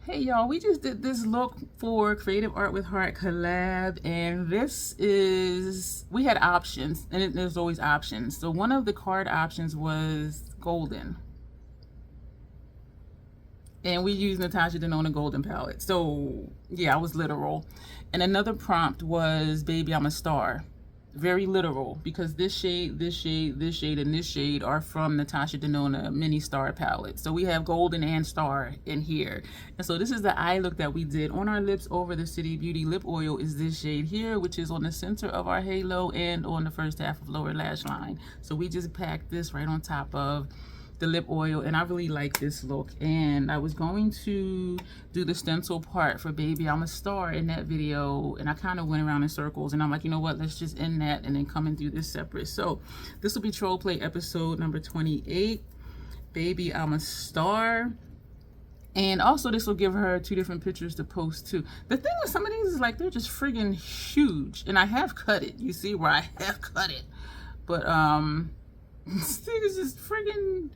Hey y'all, we just did this look for Creative Art with Heart collab, and this is, we had options, and there's always options. So one of the card options was golden, and we used Natasha Denona golden palette. So yeah, I was literal. And another prompt was baby I'm a star. Very literal, because this shade, this shade, this shade, and this shade are from Natasha Denona mini star palette. So we have golden and star in here. And so this is the eye look that we did on our lips over the City Beauty lip oil is this shade here, which is on the center of our halo and on the first half of lower lash line. So we just packed this right on top of the lip oil, and I really like this look. And I was going to do the stencil part for Baby I'm a Star in that video, and I kind of went around in circles, and I'm like, you know what, let's just end that and then come and do this separate. So this will be Troll Play episode number 28, Baby I'm a Star. And also this will give her 2 different pictures to post too. The thing with some of these is like they're just friggin' huge, and I have cut it. You see where I have cut it, but this thing is just friggin'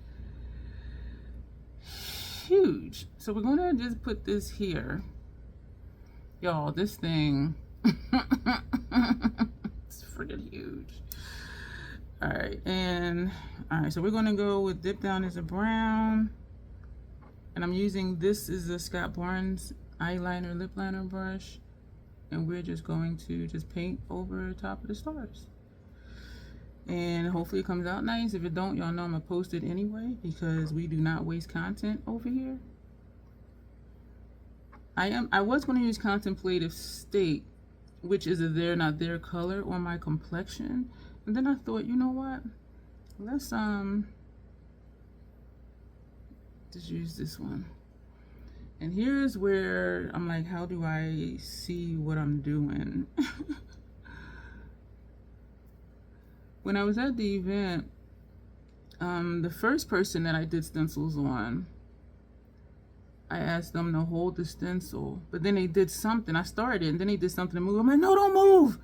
huge. So we're gonna just put this here, y'all. This thing it's freaking huge. All right, so we're gonna go with Dip Down as a brown, and I'm using this is a Scott Barnes eyeliner lip liner brush, and we're just going to just paint over top of the stars, and hopefully it comes out nice. If it don't, y'all know I'm gonna post it anyway, because we do not waste content over here. I was going to use Contemplative State, which is a There Not There color on my complexion, and then I thought, you know what, let's just use this one. And here's where I'm like, how do I see what I'm doing? When I was at the event, the first person that I did stencils on, I asked them to hold the stencil, but then they did something. I started, and then they did something to move. I'm like, no, don't move.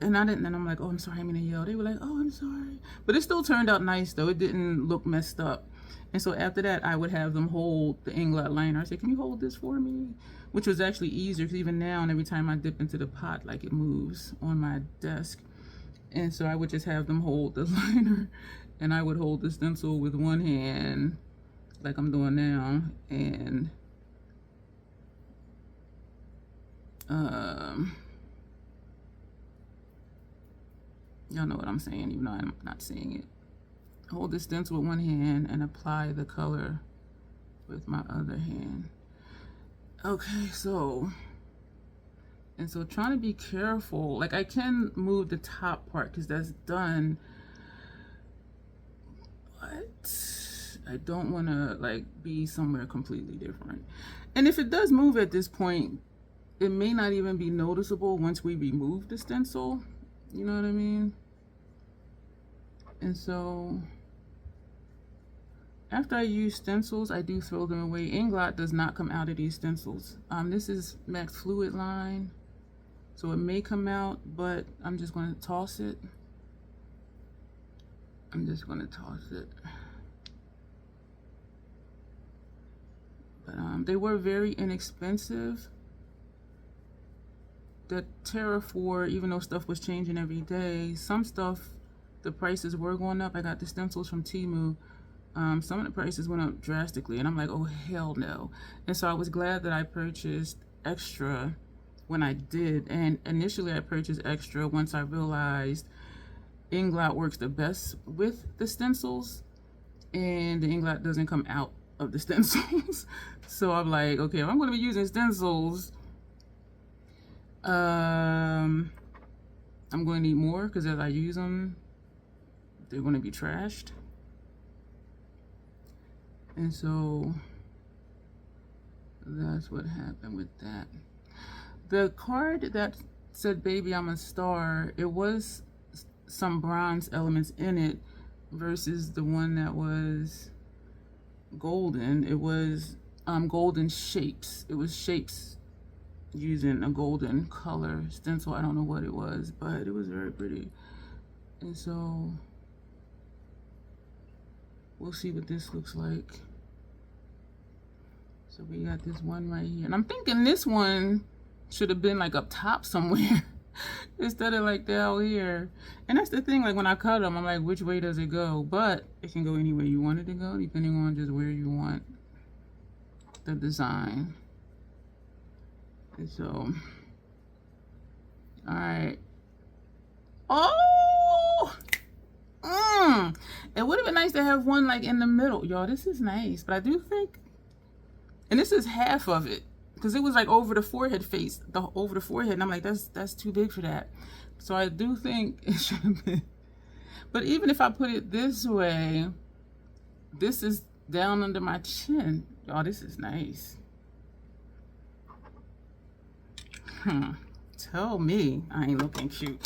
And I didn't, and I'm like, oh, I'm sorry, I'm gonna yell. They were like, oh, I'm sorry. But it still turned out nice, though. It didn't look messed up. And so after that, I would have them hold the Inglot liner. I said, can you hold this for me? Which was actually easier, because even now, and every time I dip into the pot, like it moves on my desk. And so I would just have them hold the liner, and I would hold the stencil with one hand, like I'm doing now, and y'all know what I'm saying, even though I'm not saying it. Hold the stencil with one hand and apply the color with my other hand. Okay, so trying to be careful. Like, I can move the top part because that's done, but I don't want to like be somewhere completely different. And if it does move at this point, it may not even be noticeable once we remove the stencil. You know what I mean? And so after I use stencils, I do throw them away. Inglot does not come out of these stencils. This is Max Fluid line, so it may come out, but I'm just going to toss it. I'm just going to toss it. But they were very inexpensive. The Terra 4, even though stuff was changing every day, some stuff, the prices were going up. I got the stencils from Temu. Some of the prices went up drastically, and I'm like, oh, hell no. And so I was glad that I purchased extra when I did. And initially I purchased extra once I realized Inglot works the best with the stencils, and the Inglot doesn't come out of the stencils. So I'm like, okay, if I'm going to be using stencils, I'm going to need more, because as I use them, they're going to be trashed. And so that's what happened with that. The card that said Baby I'm a Star, it was some bronze elements in it versus the one that was golden. It was golden shapes. It was shapes using a golden color stencil. I don't know what it was, but it was very pretty. And so we'll see what this looks like. So we got this one right here. And I'm thinking this one should have been like up top somewhere instead of like down here. And that's the thing, like when I cut them, I'm like, which way does it go? But it can go anywhere you want it to go, depending on just where you want the design. And so, all right. Oh! It would have been nice to have one like in the middle. Y'all, this is nice. But I do think, and this is half of it, because it was like over the forehead face, over the forehead, and I'm like, that's too big for that. So I do think it should have been. But even if I put it this way, this is down under my chin. Y'all, this is nice. Tell me I ain't looking cute.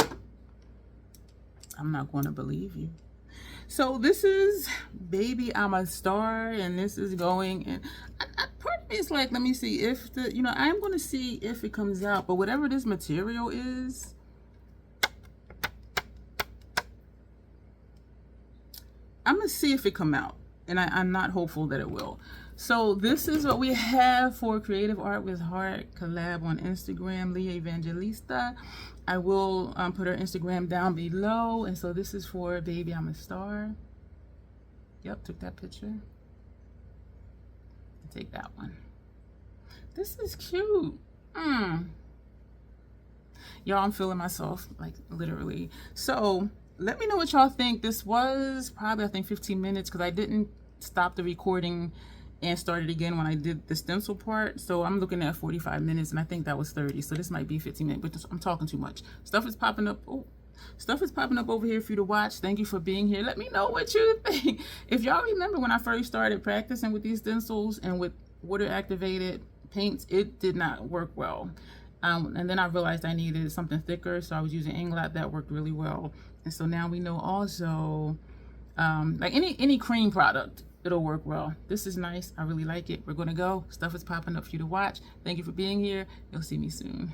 I'm not going to believe you. So this is Baby I'm a Star, and this is going, and part of me is like, let me see if the, you know, I'm going to see if it comes out, but whatever this material is, I'm going to see if it come out, and I'm not hopeful that it will. So this is what we have for Creative Art with Heart collab on Instagram, Leah Evangelista. I will put her Instagram down below. And so this is for Baby I'm a Star. Yep, took that picture. Take that one. This is cute. Y'all, I'm feeling myself, like literally. So let me know what y'all think. This was probably, I think, 15 minutes because I didn't stop the recording and started again when I did the stencil part. So I'm looking at 45 minutes, and I think that was 30. So this might be 15 minutes, but I'm talking too much. Stuff is popping up. Oh, stuff is popping up over here for you to watch. Thank you for being here. Let me know what you think. If y'all remember when I first started practicing with these stencils and with water activated paints, it did not work well. And then I realized I needed something thicker, so I was using Inglot. That worked really well. And so now we know also, like any cream product, it'll work well. This is nice. I really like it. We're gonna go. Stuff is popping up for you to watch. Thank you for being here. You'll see me soon.